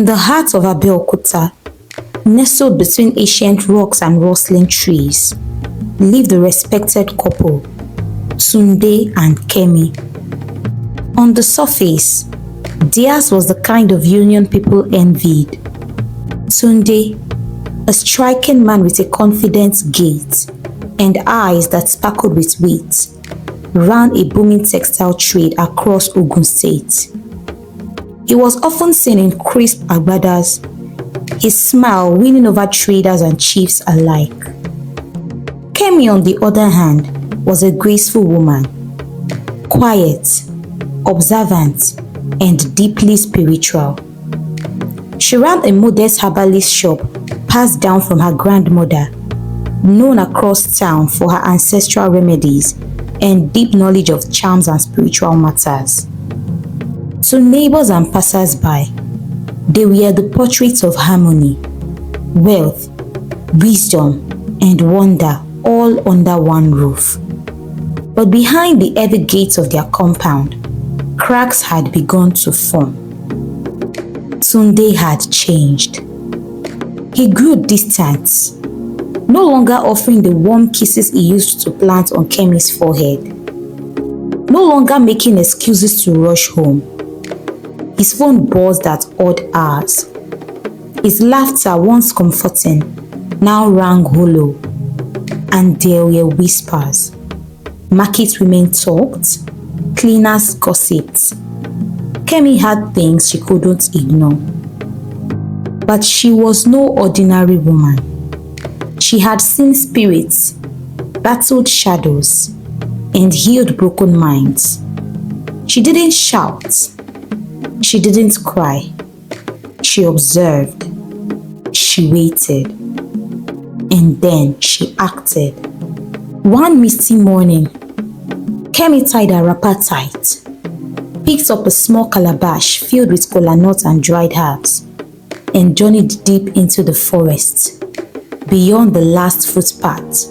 In the heart of Abeokuta, nestled between ancient rocks and rustling trees, lived the respected couple, Tunde and Kemi. On the surface, theirs was the kind of union people envied. Tunde, a striking man with a confident gait and eyes that sparkled with wit, ran a booming textile trade across Ogun State. He was often seen in crisp agbadas, his smile winning over traders and chiefs alike. Kemi, on the other hand, was a graceful woman, quiet, observant, and deeply spiritual. She ran a modest herbalist shop passed down from her grandmother, known across town for her ancestral remedies and deep knowledge of charms and spiritual matters. To neighbors and passers-by, they were the portraits of harmony, wealth, wisdom, and wonder all under one roof. But behind the heavy gates of their compound, cracks had begun to form. Tunde had changed. He grew distant, no longer offering the warm kisses he used to plant on Kemi's forehead, no longer making excuses to rush home. His phone buzzed at odd hours. His laughter, once comforting, now rang hollow, and there were whispers. Market women talked, cleaners gossiped. Kemi had things she couldn't ignore. But she was no ordinary woman. She had seen spirits, battled shadows, and healed broken minds. She didn't shout. She didn't cry. She observed. She waited. And then she acted. One misty morning, Kemi tied her wrapper tight, picked up a small calabash filled with kola nuts and dried herbs, and journeyed deep into the forest, beyond the last footpath,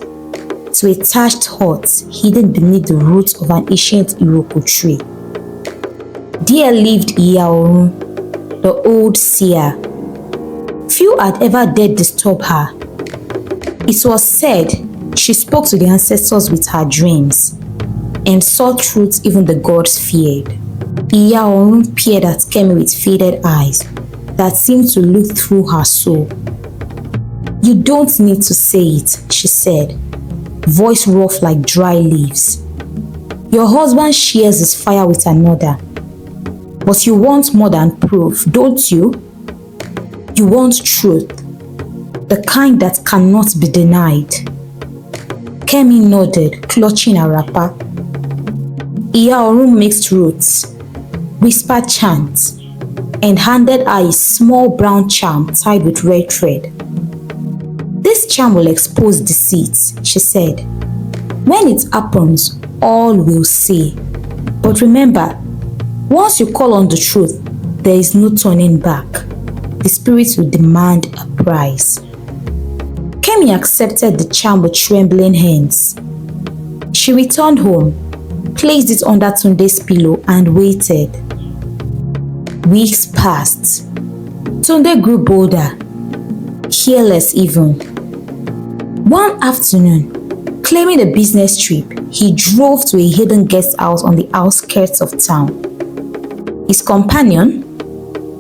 to a thatched hut hidden beneath the roots of an ancient iroko tree. There lived Iyaorun, the old seer. Few had ever dared disturb her. It was said she spoke to the ancestors with her dreams and saw truths even the gods feared. Iyaorun peered at Kemi with faded eyes that seemed to look through her soul. "You don't need to say it," she said, voice rough like dry leaves. "Your husband shares his fire with another. But you want more than proof, don't you? You want truth, the kind that cannot be denied." Kemi nodded, clutching her wrapper. Iyaorun mixed roots, whispered chants, and handed her a small brown charm tied with red thread. "This charm will expose deceit," she said. "When it happens, all will see. But remember, once you call on the truth, there is no turning back. The spirit will demand a price." Kemi accepted the charm with trembling hands. She returned home, placed it under Tunde's pillow, and waited. Weeks passed. Tunde grew bolder, careless even. One afternoon, claiming a business trip, he drove to a hidden guest house on the outskirts of town. His companion,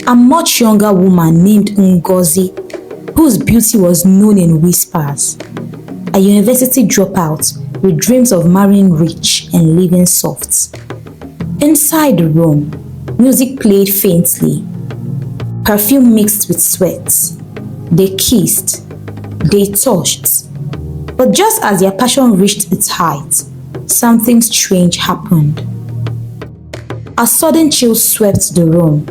a much younger woman named Ngozi, whose beauty was known in whispers, a university dropout with dreams of marrying rich and living soft. Inside the room, music played faintly, perfume mixed with sweat. They kissed, they touched, but just as their passion reached its height, something strange happened. A sudden chill swept the room.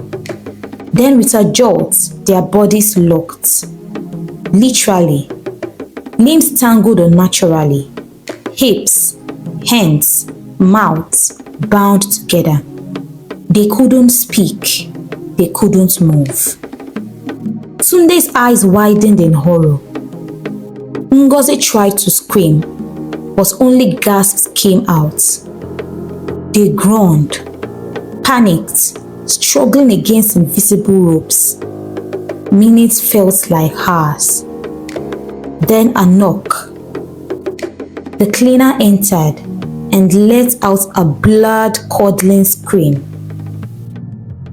Then with a jolt, their bodies locked. Literally, limbs tangled unnaturally, hips, hands, mouths bound together. They couldn't speak, they couldn't move. Tunde's eyes widened in horror. Ngozi tried to scream, but only gasps came out. They groaned, panicked, struggling against invisible ropes. Minutes felt like hours. Then a knock. The cleaner entered and let out a blood-curdling scream.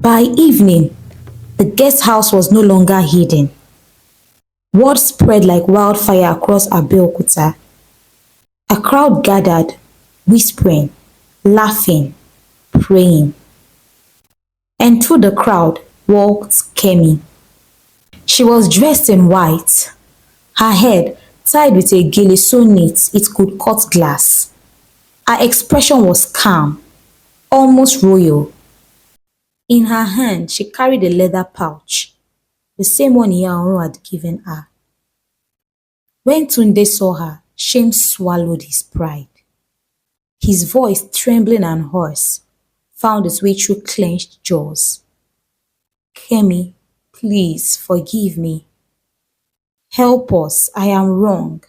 By evening, the guest house was no longer hidden. Word spread like wildfire across Abeokuta. A crowd gathered, whispering, laughing, praying. And through the crowd walked Kemi. She was dressed in white, her head tied with a gele so neat it could cut glass. Her expression was calm, almost royal. In her hand, she carried a leather pouch, the same one Iyaorun had given her. When Tunde saw her, shame swallowed his pride. His voice, trembling and hoarse, found its way through clenched jaws. Kemi, please forgive me. Help us, I am wrong.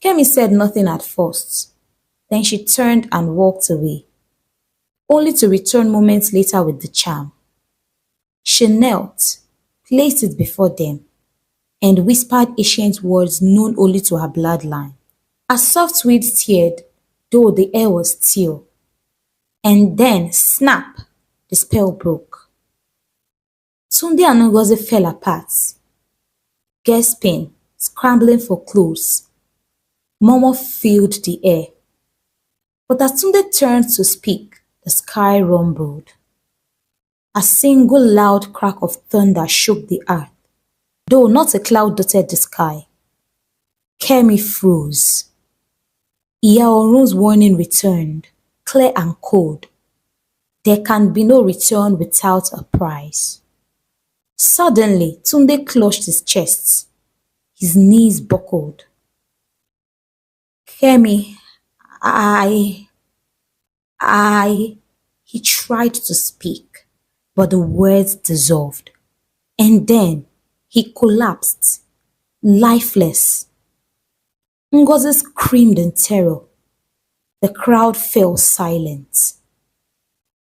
Kemi said nothing at first. Then she turned and walked away, only to return moments later with the charm. She knelt, placed it before them, and whispered ancient words known only to her bloodline. A soft wind stirred, though the air was still. And then, snap, the spell broke. Tunde and Ngozi fell apart, gasping, scrambling for clothes. Murmur filled the air. But as Tunde turned to speak, the sky rumbled. A single loud crack of thunder shook the earth, though not a cloud dotted the sky. Kemi froze. Iyaorun's warning returned, clear and cold. There can be no return without a price. Suddenly, Tunde clutched his chest. His knees buckled. Kemi, he tried to speak, but the words dissolved. And then he collapsed, lifeless. Ngozi screamed in terror. The crowd fell silent.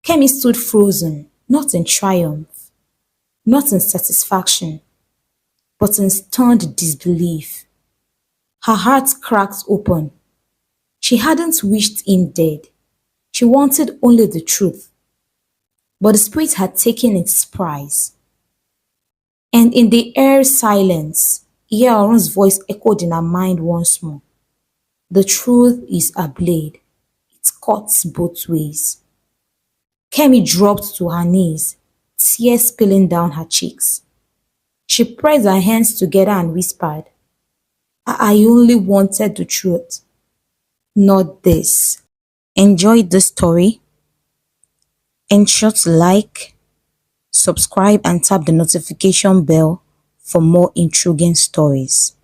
Kemi stood frozen, not in triumph, not in satisfaction, but in stunned disbelief. Her heart cracked open. She hadn't wished him dead. She wanted only the truth. But the spirit had taken its prize. And in the air silence, Iyaorun's voice echoed in her mind once more. The truth is a blade. It cuts both ways. Kemi dropped to her knees, tears spilling down her cheeks. She pressed her hands together and whispered, I only wanted the truth, not this. Enjoyed this story? Ensure to like, subscribe and tap the notification bell for more intriguing stories.